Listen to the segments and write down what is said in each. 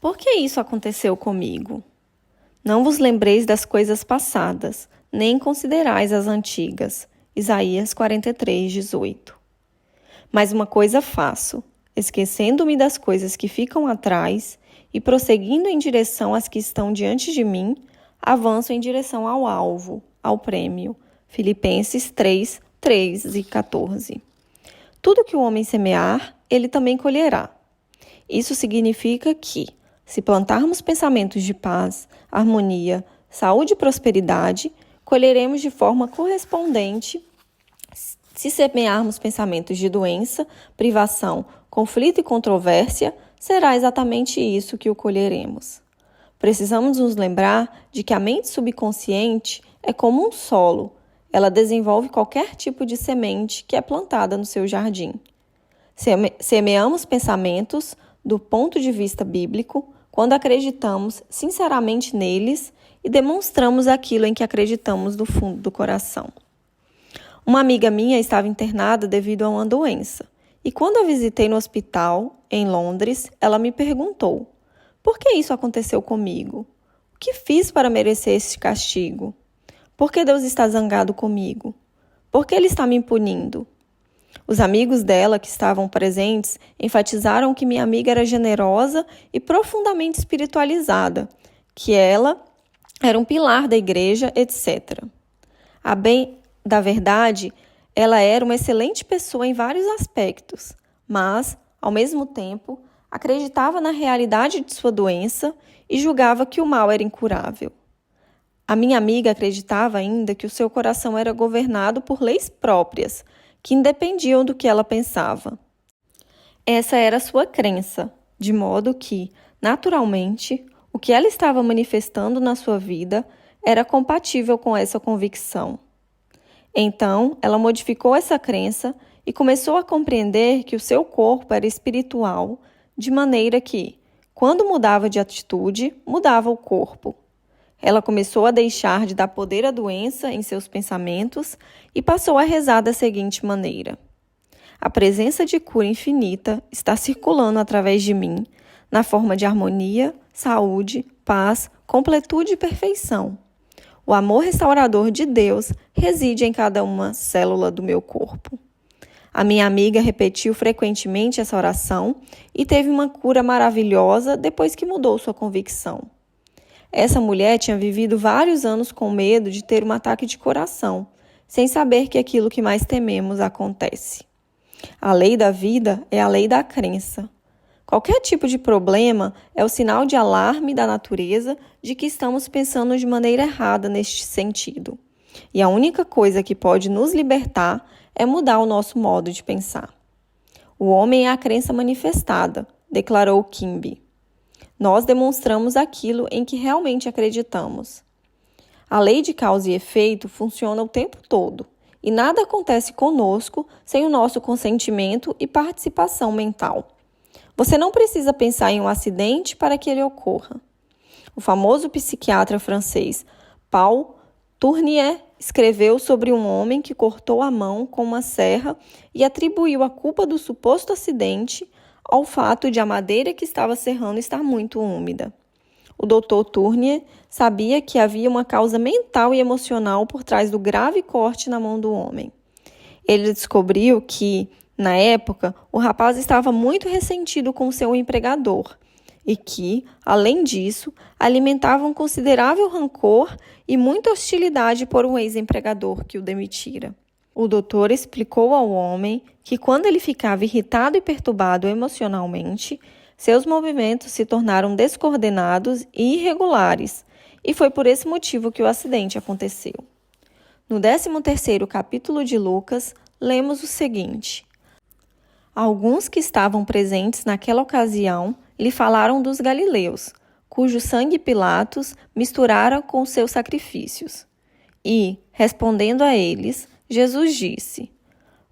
Por que isso aconteceu comigo? Não vos lembreis das coisas passadas, nem considerais as antigas. Isaías 43:18. Mas uma coisa faço, esquecendo-me das coisas que ficam atrás e prosseguindo em direção às que estão diante de mim, avanço em direção ao alvo, ao prêmio. Filipenses 3:13 e 14. Tudo que o homem semear, ele também colherá. Isso significa que, se plantarmos pensamentos de paz, harmonia, saúde e prosperidade, colheremos de forma correspondente. Se semearmos pensamentos de doença, privação, conflito e controvérsia, será exatamente isso que o colheremos. Precisamos nos lembrar de que a mente subconsciente é como um solo. Ela desenvolve qualquer tipo de semente que é plantada no seu jardim. Semeamos pensamentos do ponto de vista bíblico quando acreditamos sinceramente neles e demonstramos aquilo em que acreditamos do fundo do coração. Uma amiga minha estava internada devido a uma doença, e quando a visitei no hospital, em Londres, ela me perguntou: por que isso aconteceu comigo? O que fiz para merecer esse castigo? Por que Deus está zangado comigo? Por que Ele está me punindo? Os amigos dela que estavam presentes enfatizaram que minha amiga era generosa e profundamente espiritualizada, que ela era um pilar da igreja, etc. A bem da verdade, ela era uma excelente pessoa em vários aspectos, mas, ao mesmo tempo, acreditava na realidade de sua doença e julgava que o mal era incurável. A minha amiga acreditava ainda que o seu coração era governado por leis próprias, que independiam do que ela pensava. Essa era a sua crença, de modo que, naturalmente, o que ela estava manifestando na sua vida era compatível com essa convicção. Então, ela modificou essa crença e começou a compreender que o seu corpo era espiritual, de maneira que, quando mudava de atitude, mudava o corpo. Ela começou a deixar de dar poder à doença em seus pensamentos e passou a rezar da seguinte maneira: a presença de cura infinita está circulando através de mim, na forma de harmonia, saúde, paz, completude e perfeição. O amor restaurador de Deus reside em cada uma célula do meu corpo. A minha amiga repetiu frequentemente essa oração e teve uma cura maravilhosa depois que mudou sua convicção. Essa mulher tinha vivido vários anos com medo de ter um ataque de coração, sem saber que aquilo que mais tememos acontece. A lei da vida é a lei da crença. Qualquer tipo de problema é o sinal de alarme da natureza de que estamos pensando de maneira errada neste sentido. E a única coisa que pode nos libertar é mudar o nosso modo de pensar. O homem é a crença manifestada, declarou Kimby. Nós demonstramos aquilo em que realmente acreditamos. A lei de causa e efeito funciona o tempo todo, e nada acontece conosco sem o nosso consentimento e participação mental. Você não precisa pensar em um acidente para que ele ocorra. O famoso psiquiatra francês Paul Tournier escreveu sobre um homem que cortou a mão com uma serra e atribuiu a culpa do suposto acidente ao fato de a madeira que estava serrando estar muito úmida. O Dr. Tournier sabia que havia uma causa mental e emocional por trás do grave corte na mão do homem. Ele descobriu que, na época, o rapaz estava muito ressentido com seu empregador e que, além disso, alimentava um considerável rancor e muita hostilidade por um ex-empregador que o demitira. O doutor explicou ao homem que, quando ele ficava irritado e perturbado emocionalmente, seus movimentos se tornaram descoordenados e irregulares, e foi por esse motivo que o acidente aconteceu. No 13º capítulo de Lucas, lemos o seguinte: alguns que estavam presentes naquela ocasião lhe falaram dos galileus, cujo sangue Pilatos misturara com seus sacrifícios. E, respondendo a eles, Jesus disse: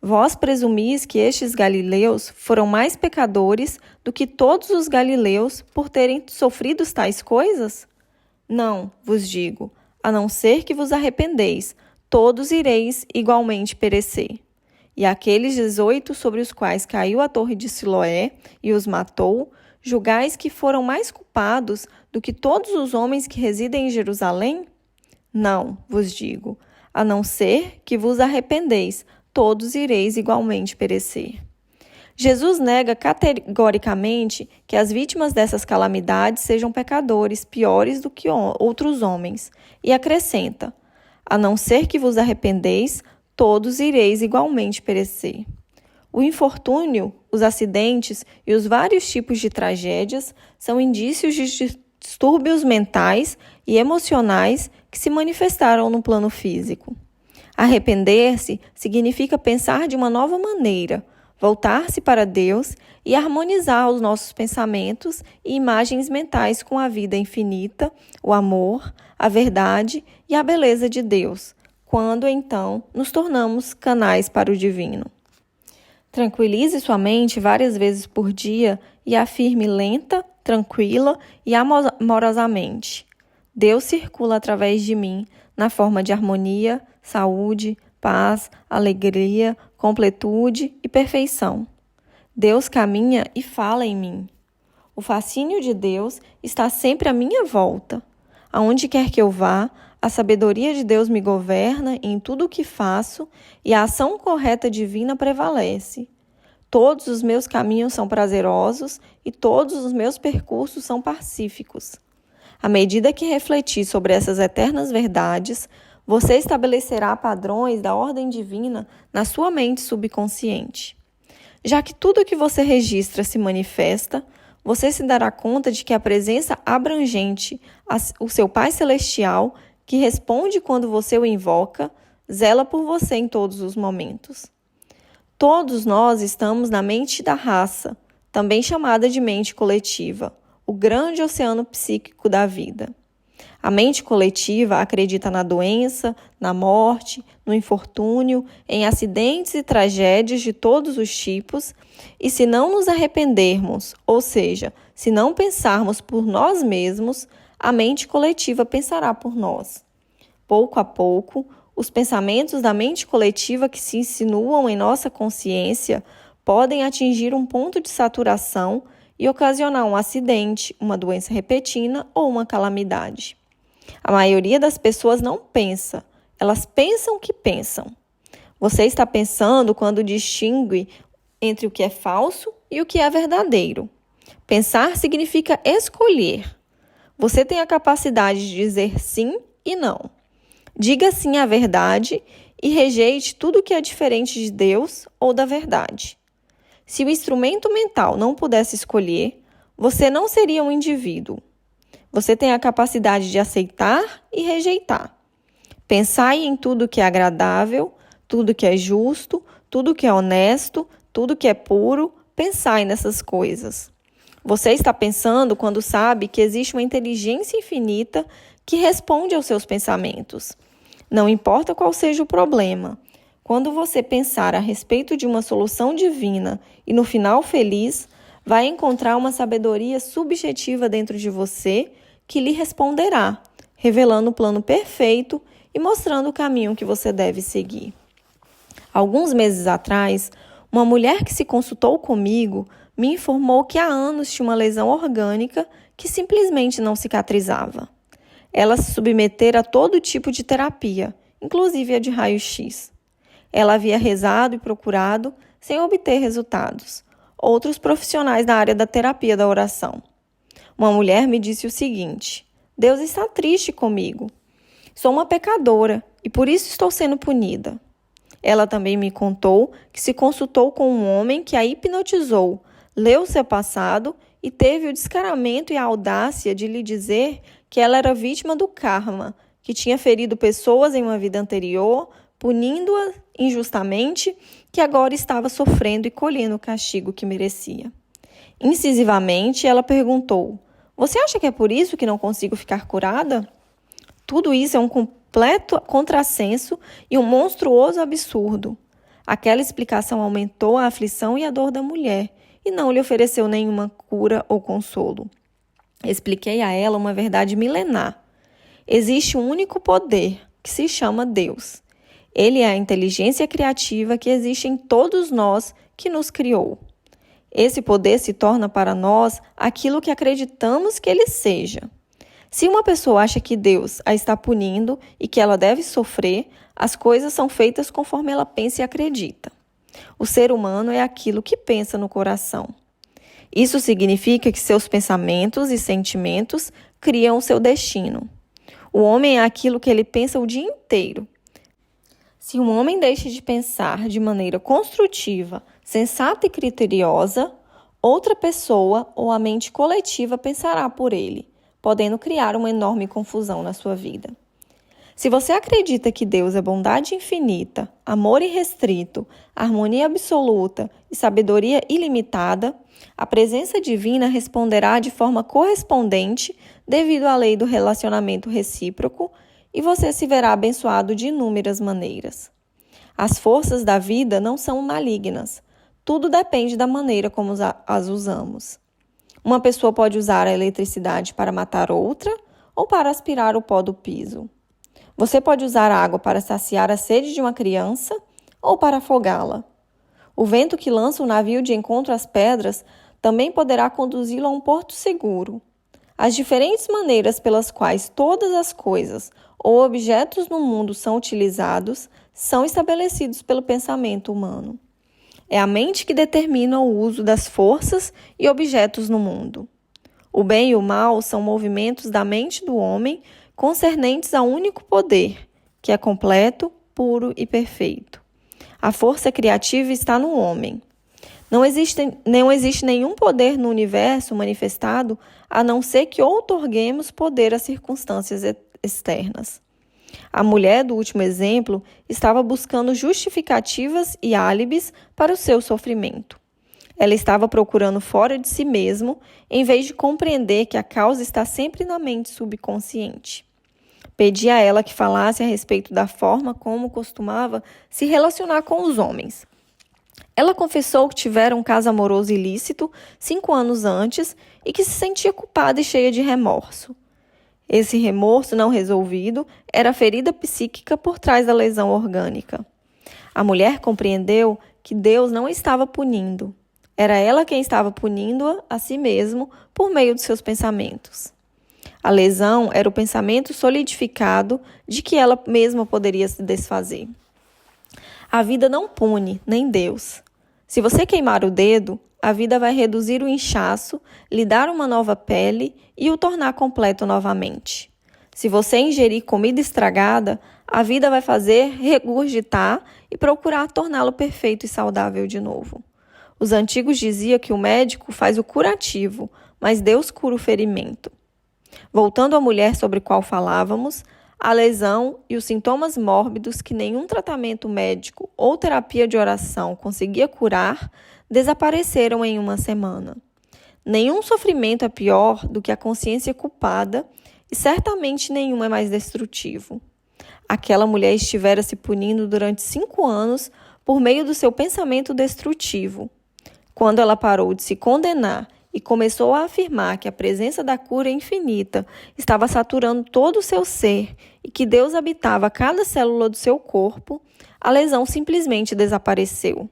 vós presumis que estes galileus foram mais pecadores do que todos os galileus por terem sofrido tais coisas? Não, vos digo, a não ser que vos arrependeis, todos ireis igualmente perecer. E aqueles 18 sobre os quais caiu a torre de Siloé e os matou, julgais que foram mais culpados do que todos os homens que residem em Jerusalém? Não, vos digo, a não ser que vos arrependeis, todos ireis igualmente perecer. Jesus nega categoricamente que as vítimas dessas calamidades sejam pecadores piores do que outros homens, e acrescenta: a não ser que vos arrependeis, todos ireis igualmente perecer. O infortúnio, os acidentes e os vários tipos de tragédias são indícios de distúrbios mentais e emocionais que se manifestaram no plano físico. Arrepender-se significa pensar de uma nova maneira, voltar-se para Deus e harmonizar os nossos pensamentos e imagens mentais com a vida infinita, o amor, a verdade e a beleza de Deus, quando então nos tornamos canais para o divino. Tranquilize sua mente várias vezes por dia e afirme lenta, tranquila e amorosamente: Deus circula através de mim na forma de harmonia, saúde, paz, alegria, completude e perfeição. Deus caminha e fala em mim. O fascínio de Deus está sempre à minha volta. Aonde quer que eu vá, a sabedoria de Deus me governa em tudo o que faço e a ação correta divina prevalece. Todos os meus caminhos são prazerosos e todos os meus percursos são pacíficos. À medida que refletir sobre essas eternas verdades, você estabelecerá padrões da ordem divina na sua mente subconsciente. Já que tudo que você registra se manifesta, você se dará conta de que a presença abrangente, o seu Pai Celestial, que responde quando você o invoca, zela por você em todos os momentos. Todos nós estamos na mente da raça, também chamada de mente coletiva, o grande oceano psíquico da vida. A mente coletiva acredita na doença, na morte, no infortúnio, em acidentes e tragédias de todos os tipos, e se não nos arrependermos, ou seja, se não pensarmos por nós mesmos, a mente coletiva pensará por nós. Pouco a pouco, os pensamentos da mente coletiva que se insinuam em nossa consciência podem atingir um ponto de saturação e ocasionar um acidente, uma doença repentina ou uma calamidade. A maioria das pessoas não pensa, elas pensam que pensam. Você está pensando quando distingue entre o que é falso e o que é verdadeiro. Pensar significa escolher. Você tem a capacidade de dizer sim e não. Diga sim à verdade e rejeite tudo que é diferente de Deus ou da verdade. Se o instrumento mental não pudesse escolher, você não seria um indivíduo. Você tem a capacidade de aceitar e rejeitar. Pensai em tudo que é agradável, tudo que é justo, tudo que é honesto, tudo que é puro. Pensai nessas coisas. Você está pensando quando sabe que existe uma inteligência infinita que responde aos seus pensamentos. Não importa qual seja o problema. Quando você pensar a respeito de uma solução divina e no final feliz, vai encontrar uma sabedoria subjetiva dentro de você que lhe responderá, revelando o plano perfeito e mostrando o caminho que você deve seguir. Alguns meses atrás, uma mulher que se consultou comigo me informou que há anos tinha uma lesão orgânica que simplesmente não cicatrizava. Ela se submetera a todo tipo de terapia, inclusive a de raio-x. Ela havia rezado e procurado sem obter resultados. Outros profissionais da área da terapia da oração. Uma mulher me disse o seguinte: Deus está triste comigo. Sou uma pecadora e por isso estou sendo punida. Ela também me contou que se consultou com um homem que a hipnotizou, leu seu passado e teve o descaramento e a audácia de lhe dizer que ela era vítima do karma, que tinha ferido pessoas em uma vida anterior, punindo-a injustamente, que agora estava sofrendo e colhendo o castigo que merecia. Incisivamente, ela perguntou: Você acha que é por isso que não consigo ficar curada? Tudo isso é um completo contrassenso e um monstruoso absurdo. Aquela explicação aumentou a aflição e a dor da mulher e não lhe ofereceu nenhuma cura ou consolo. Expliquei a ela uma verdade milenar. Existe um único poder, que se chama Deus. Ele é a inteligência criativa que existe em todos nós que nos criou. Esse poder se torna para nós aquilo que acreditamos que ele seja. Se uma pessoa acha que Deus a está punindo e que ela deve sofrer, as coisas são feitas conforme ela pensa e acredita. O ser humano é aquilo que pensa no coração. Isso significa que seus pensamentos e sentimentos criam o seu destino. O homem é aquilo que ele pensa o dia inteiro. Se um homem deixa de pensar de maneira construtiva, sensata e criteriosa, outra pessoa ou a mente coletiva pensará por ele, podendo criar uma enorme confusão na sua vida. Se você acredita que Deus é bondade infinita, amor irrestrito, harmonia absoluta e sabedoria ilimitada, a presença divina responderá de forma correspondente devido à lei do relacionamento recíproco e você se verá abençoado de inúmeras maneiras. As forças da vida não são malignas. Tudo depende da maneira como as usamos. Uma pessoa pode usar a eletricidade para matar outra ou para aspirar o pó do piso. Você pode usar a água para saciar a sede de uma criança ou para afogá-la. O vento que lança o navio de encontro às pedras também poderá conduzi-lo a um porto seguro. As diferentes maneiras pelas quais todas as coisas ou objetos no mundo são utilizados são estabelecidos pelo pensamento humano. É a mente que determina o uso das forças e objetos no mundo. O bem e o mal são movimentos da mente do homem concernentes a um único poder, que é completo, puro e perfeito. A força criativa está no homem. Não existe nenhum poder no universo manifestado a não ser que outorguemos poder às circunstâncias externas. A mulher do último exemplo estava buscando justificativas e álibis para o seu sofrimento. Ela estava procurando fora de si mesmo, em vez de compreender que a causa está sempre na mente subconsciente. Pedi a ela que falasse a respeito da forma como costumava se relacionar com os homens. Ela confessou que tivera um caso amoroso ilícito 5 anos antes e que se sentia culpada e cheia de remorso. Esse remorso não resolvido era a ferida psíquica por trás da lesão orgânica. A mulher compreendeu que Deus não estava punindo. Era ela quem estava punindo a si mesmo por meio de seus pensamentos. A lesão era o pensamento solidificado de que ela mesma poderia se desfazer. A vida não pune, nem Deus. Se você queimar o dedo, a vida vai reduzir o inchaço, lhe dar uma nova pele e o tornar completo novamente. Se você ingerir comida estragada, a vida vai fazer regurgitar e procurar torná-lo perfeito e saudável de novo. Os antigos diziam que o médico faz o curativo, mas Deus cura o ferimento. Voltando à mulher sobre a qual falávamos, a lesão e os sintomas mórbidos que nenhum tratamento médico ou terapia de oração conseguia curar, desapareceram em 1 semana. Nenhum sofrimento é pior do que a consciência culpada e certamente nenhum é mais destrutivo. Aquela mulher estivera se punindo durante 5 anos por meio do seu pensamento destrutivo. Quando ela parou de se condenar e começou a afirmar que a presença da cura infinita estava saturando todo o seu ser e que Deus habitava cada célula do seu corpo, a lesão simplesmente desapareceu.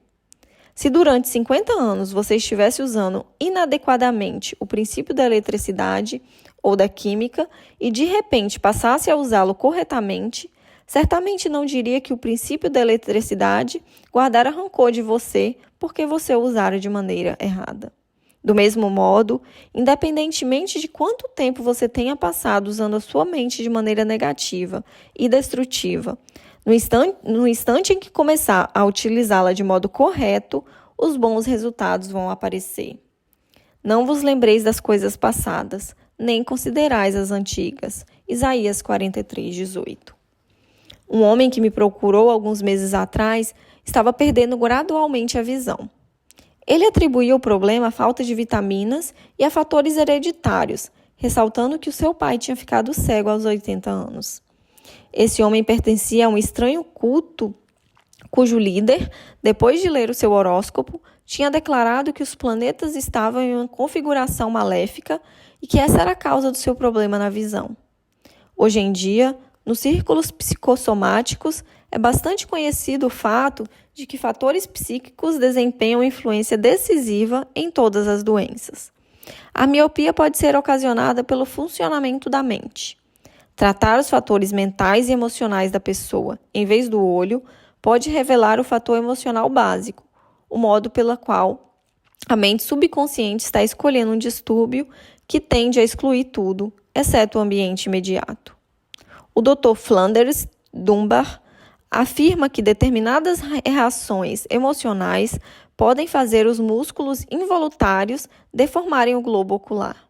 Se durante 50 anos você estivesse usando inadequadamente o princípio da eletricidade ou da química e de repente passasse a usá-lo corretamente, certamente não diria que o princípio da eletricidade guardara rancor de você porque você o usara de maneira errada. Do mesmo modo, independentemente de quanto tempo você tenha passado usando a sua mente de maneira negativa e destrutiva, no instante em que começar a utilizá-la de modo correto, os bons resultados vão aparecer. Não vos lembreis das coisas passadas, nem considerais as antigas. Isaías 43:18. Um homem que me procurou alguns meses atrás estava perdendo gradualmente a visão. Ele atribuía o problema à falta de vitaminas e a fatores hereditários, ressaltando que o seu pai tinha ficado cego aos 80 anos. Esse homem pertencia a um estranho culto, cujo líder, depois de ler o seu horóscopo, tinha declarado que os planetas estavam em uma configuração maléfica e que essa era a causa do seu problema na visão. Hoje em dia, nos círculos psicossomáticos, é bastante conhecido o fato de que fatores psíquicos desempenham influência decisiva em todas as doenças. A miopia pode ser ocasionada pelo funcionamento da mente. Tratar os fatores mentais e emocionais da pessoa, em vez do olho, pode revelar o fator emocional básico, o modo pelo qual a mente subconsciente está escolhendo um distúrbio que tende a excluir tudo, exceto o ambiente imediato. O Dr. Flanders Dunbar afirma que determinadas reações emocionais podem fazer os músculos involuntários deformarem o globo ocular.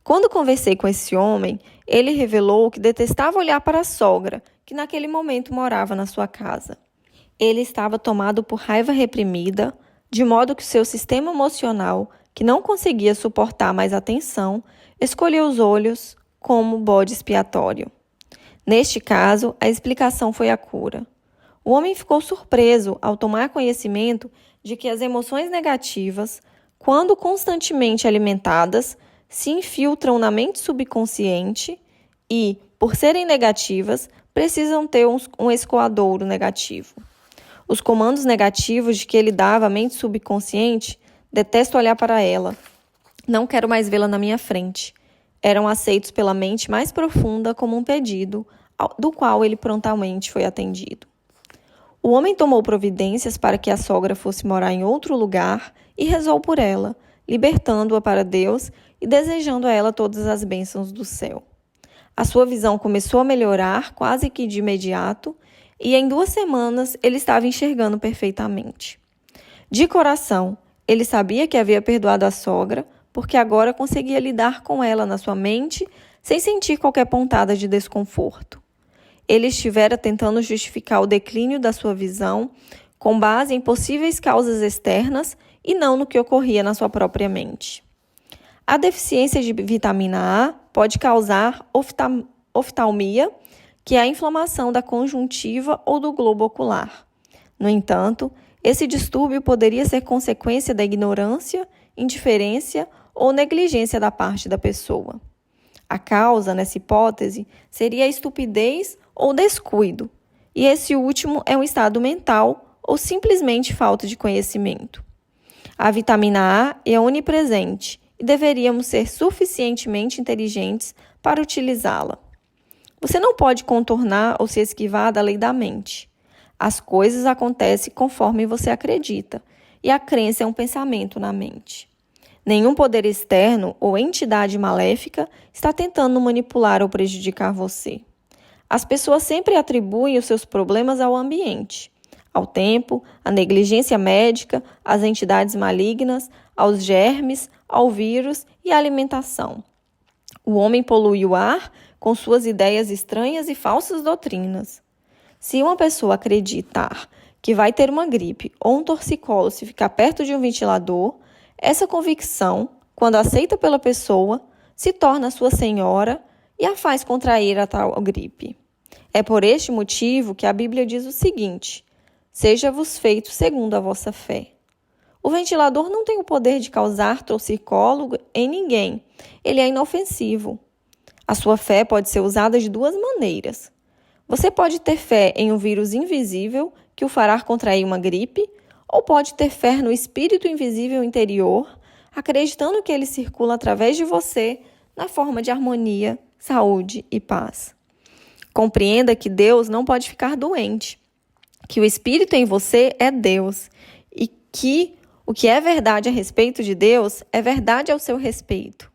Quando conversei com esse homem, ele revelou que detestava olhar para a sogra, que naquele momento morava na sua casa. Ele estava tomado por raiva reprimida, de modo que seu sistema emocional, que não conseguia suportar mais a tensão, escolheu os olhos como bode expiatório. Neste caso, a explicação foi a cura. O homem ficou surpreso ao tomar conhecimento de que as emoções negativas, quando constantemente alimentadas, se infiltram na mente subconsciente e, por serem negativas, precisam ter um escoadouro negativo. Os comandos negativos de que ele dava à mente subconsciente, detesto olhar para ela, não quero mais vê-la na minha frente, eram aceitos pela mente mais profunda como um pedido, do qual ele prontamente foi atendido. O homem tomou providências para que a sogra fosse morar em outro lugar e rezou por ela, libertando-a para Deus e desejando a ela todas as bênçãos do céu. A sua visão começou a melhorar quase que de imediato e em 2 semanas ele estava enxergando perfeitamente. De coração, ele sabia que havia perdoado a sogra porque agora conseguia lidar com ela na sua mente sem sentir qualquer pontada de desconforto. Ele estivera tentando justificar o declínio da sua visão com base em possíveis causas externas e não no que ocorria na sua própria mente. A deficiência de vitamina A pode causar oftalmia, que é a inflamação da conjuntiva ou do globo ocular. No entanto, esse distúrbio poderia ser consequência da ignorância, indiferença ou negligência da parte da pessoa. A causa, nessa hipótese, seria a estupidez ou descuido, e esse último é um estado mental ou simplesmente falta de conhecimento. A vitamina A é onipresente e deveríamos ser suficientemente inteligentes para utilizá-la. Você não pode contornar ou se esquivar da lei da mente. As coisas acontecem conforme você acredita, e a crença é um pensamento na mente. Nenhum poder externo ou entidade maléfica está tentando manipular ou prejudicar você. As pessoas sempre atribuem os seus problemas ao ambiente, ao tempo, à negligência médica, às entidades malignas, aos germes, ao vírus e à alimentação. O homem polui o ar com suas ideias estranhas e falsas doutrinas. Se uma pessoa acreditar que vai ter uma gripe ou um torcicolo se ficar perto de um ventilador, essa convicção, quando aceita pela pessoa, se torna sua senhora e a faz contrair a tal gripe. É por este motivo que a Bíblia diz o seguinte: seja-vos feito segundo a vossa fé. O ventilador não tem o poder de causar torcicolo em ninguém. Ele é inofensivo. A sua fé pode ser usada de 2 maneiras. Você pode ter fé em um vírus invisível que o fará contrair uma gripe, ou pode ter fé no espírito invisível interior, acreditando que ele circula através de você na forma de harmonia, saúde e paz. Compreenda que Deus não pode ficar doente, que o espírito em você é Deus e que o que é verdade a respeito de Deus é verdade ao seu respeito.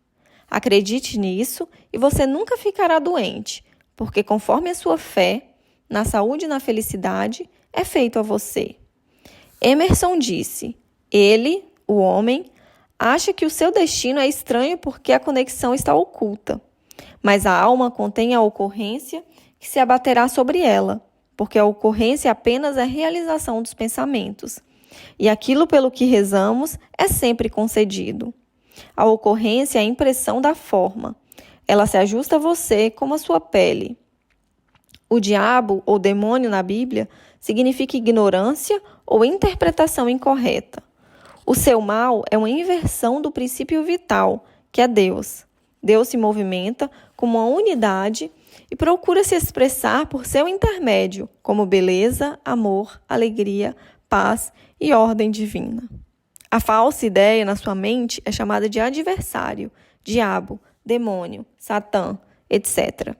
Acredite nisso e você nunca ficará doente, porque conforme a sua fé, na saúde e na felicidade, é feito a você. Emerson disse: ele, o homem, acha que o seu destino é estranho porque a conexão está oculta, mas a alma contém a ocorrência que se abaterá sobre ela, porque a ocorrência apenas é a realização dos pensamentos, e aquilo pelo que rezamos é sempre concedido. A ocorrência é a impressão da forma. Ela se ajusta a você como a sua pele. O diabo ou demônio na Bíblia significa ignorância ou interpretação incorreta. O seu mal é uma inversão do princípio vital, que é Deus. Deus se movimenta como uma unidade e procura se expressar por seu intermédio, como beleza, amor, alegria, paz e ordem divina. A falsa ideia na sua mente é chamada de adversário, diabo, demônio, Satã, etc.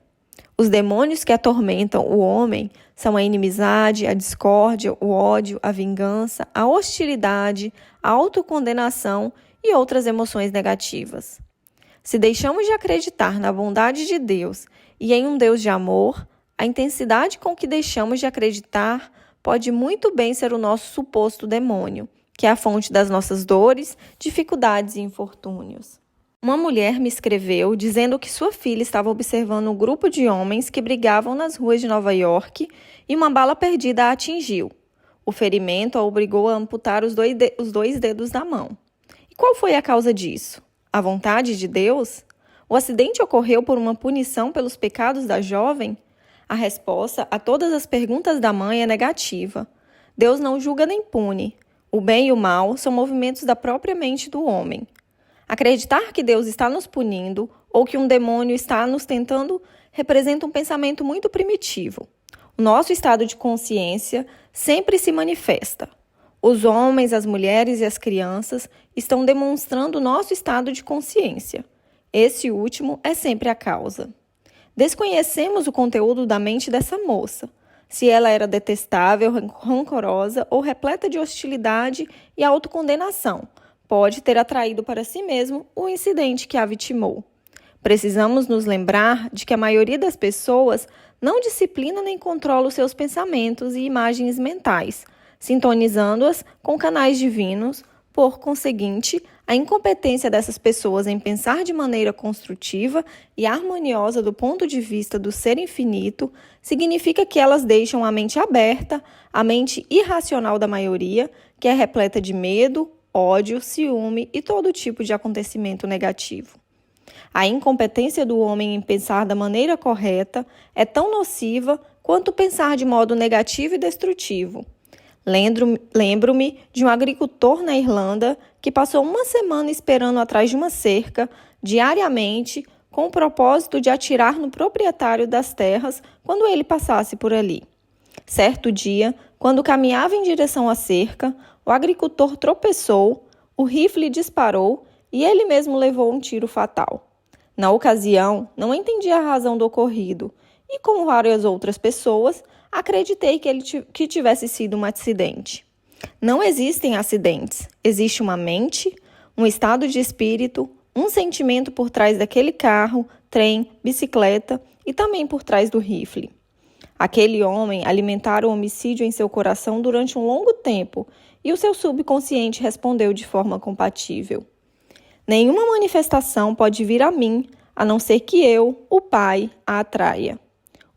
Os demônios que atormentam o homem são a inimizade, a discórdia, o ódio, a vingança, a hostilidade, a autocondenação e outras emoções negativas. Se deixamos de acreditar na bondade de Deus e em um Deus de amor, a intensidade com que deixamos de acreditar pode muito bem ser o nosso suposto demônio, que é a fonte das nossas dores, dificuldades e infortúnios. Uma mulher me escreveu dizendo que sua filha estava observando um grupo de homens que brigavam nas ruas de Nova York e uma bala perdida a atingiu. O ferimento a obrigou a amputar os dois dedos da mão. E qual foi a causa disso? A vontade de Deus? O acidente ocorreu por uma punição pelos pecados da jovem? A resposta a todas as perguntas da mãe é negativa. Deus não julga nem pune. O bem e o mal são movimentos da própria mente do homem. Acreditar que Deus está nos punindo ou que um demônio está nos tentando representa um pensamento muito primitivo. O nosso estado de consciência sempre se manifesta. Os homens, as mulheres e as crianças estão demonstrando o nosso estado de consciência. Esse último é sempre a causa. Desconhecemos o conteúdo da mente dessa moça, se ela era detestável, rancorosa ou repleta de hostilidade e autocondenação. Pode ter atraído para si mesmo o incidente que a vitimou. Precisamos nos lembrar de que a maioria das pessoas não disciplina nem controla os seus pensamentos e imagens mentais, sintonizando-as com canais divinos. Por conseguinte, a incompetência dessas pessoas em pensar de maneira construtiva e harmoniosa do ponto de vista do ser infinito significa que elas deixam a mente aberta, a mente irracional da maioria, que é repleta de medo, ódio, ciúme e todo tipo de acontecimento negativo. A incompetência do homem em pensar da maneira correta é tão nociva quanto pensar de modo negativo e destrutivo. Lembro-me de um agricultor na Irlanda que passou uma semana esperando atrás de uma cerca, diariamente, com o propósito de atirar no proprietário das terras quando ele passasse por ali. Certo dia, quando caminhava em direção à cerca, o agricultor tropeçou, o rifle disparou e ele mesmo levou um tiro fatal. Na ocasião, não entendi a razão do ocorrido e, como várias outras pessoas, acreditei que tivesse sido um acidente. Não existem acidentes. Existe uma mente, um estado de espírito, um sentimento por trás daquele carro, trem, bicicleta e também por trás do rifle. Aquele homem alimentara o homicídio em seu coração durante um longo tempo e o seu subconsciente respondeu de forma compatível. Nenhuma manifestação pode vir a mim, a não ser que eu, o Pai, a atraia.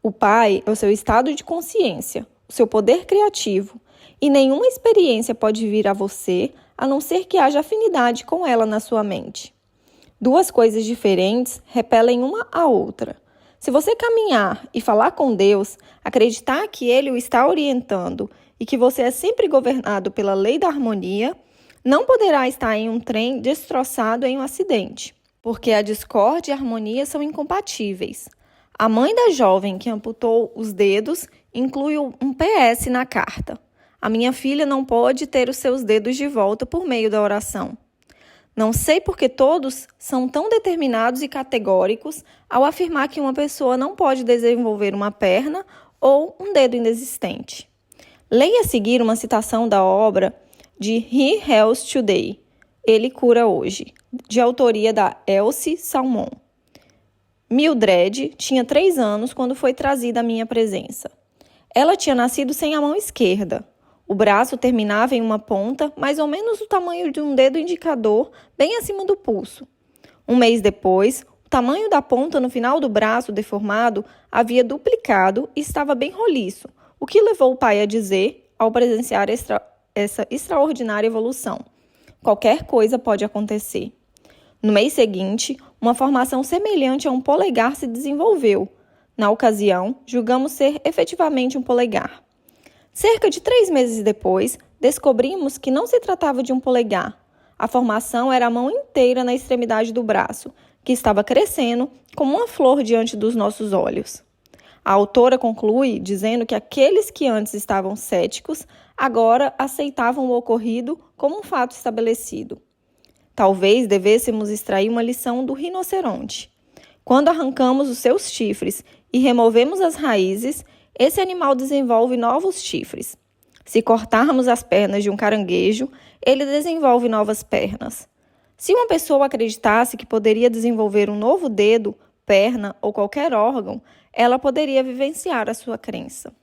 O Pai é o seu estado de consciência, o seu poder criativo, e nenhuma experiência pode vir a você, a não ser que haja afinidade com ela na sua mente. Duas coisas diferentes repelem uma a outra. Se você caminhar e falar com Deus, acreditar que Ele o está orientando e que você é sempre governado pela lei da harmonia, não poderá estar em um trem destroçado em um acidente, porque a discórdia e a harmonia são incompatíveis. A mãe da jovem que amputou os dedos inclui um PS na carta. A minha filha não pode ter os seus dedos de volta por meio da oração. Não sei por que todos são tão determinados e categóricos ao afirmar que uma pessoa não pode desenvolver uma perna ou um dedo inexistente. Leia a seguir uma citação da obra de He Heals Today, Ele Cura Hoje, de autoria da Elsie Salmon. Mildred tinha 3 anos quando foi trazida à minha presença. Ela tinha nascido sem a mão esquerda. O braço terminava em uma ponta, mais ou menos do tamanho de um dedo indicador, bem acima do pulso. Um mês depois, o tamanho da ponta no final do braço deformado havia duplicado e estava bem roliço, o que levou o pai a dizer, ao presenciar essa extraordinária evolução: qualquer coisa pode acontecer. No mês seguinte, uma formação semelhante a um polegar se desenvolveu. Na ocasião, julgamos ser efetivamente um polegar. Cerca de 3 meses depois, descobrimos que não se tratava de um polegar. A formação era a mão inteira na extremidade do braço, que estava crescendo como uma flor diante dos nossos olhos. A autora conclui dizendo que aqueles que antes estavam céticos, agora aceitavam o ocorrido como um fato estabelecido. Talvez devêssemos extrair uma lição do rinoceronte. Quando arrancamos os seus chifres e removemos as raízes, esse animal desenvolve novos chifres. Se cortarmos as pernas de um caranguejo, ele desenvolve novas pernas. Se uma pessoa acreditasse que poderia desenvolver um novo dedo, perna ou qualquer órgão, ela poderia vivenciar a sua crença.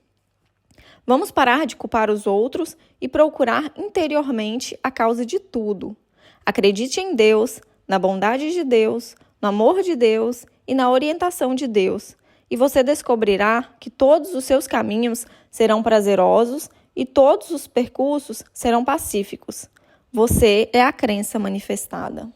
Vamos parar de culpar os outros e procurar interiormente a causa de tudo. Acredite em Deus, na bondade de Deus, no amor de Deus e na orientação de Deus, e você descobrirá que todos os seus caminhos serão prazerosos e todos os percursos serão pacíficos. Você é a crença manifestada.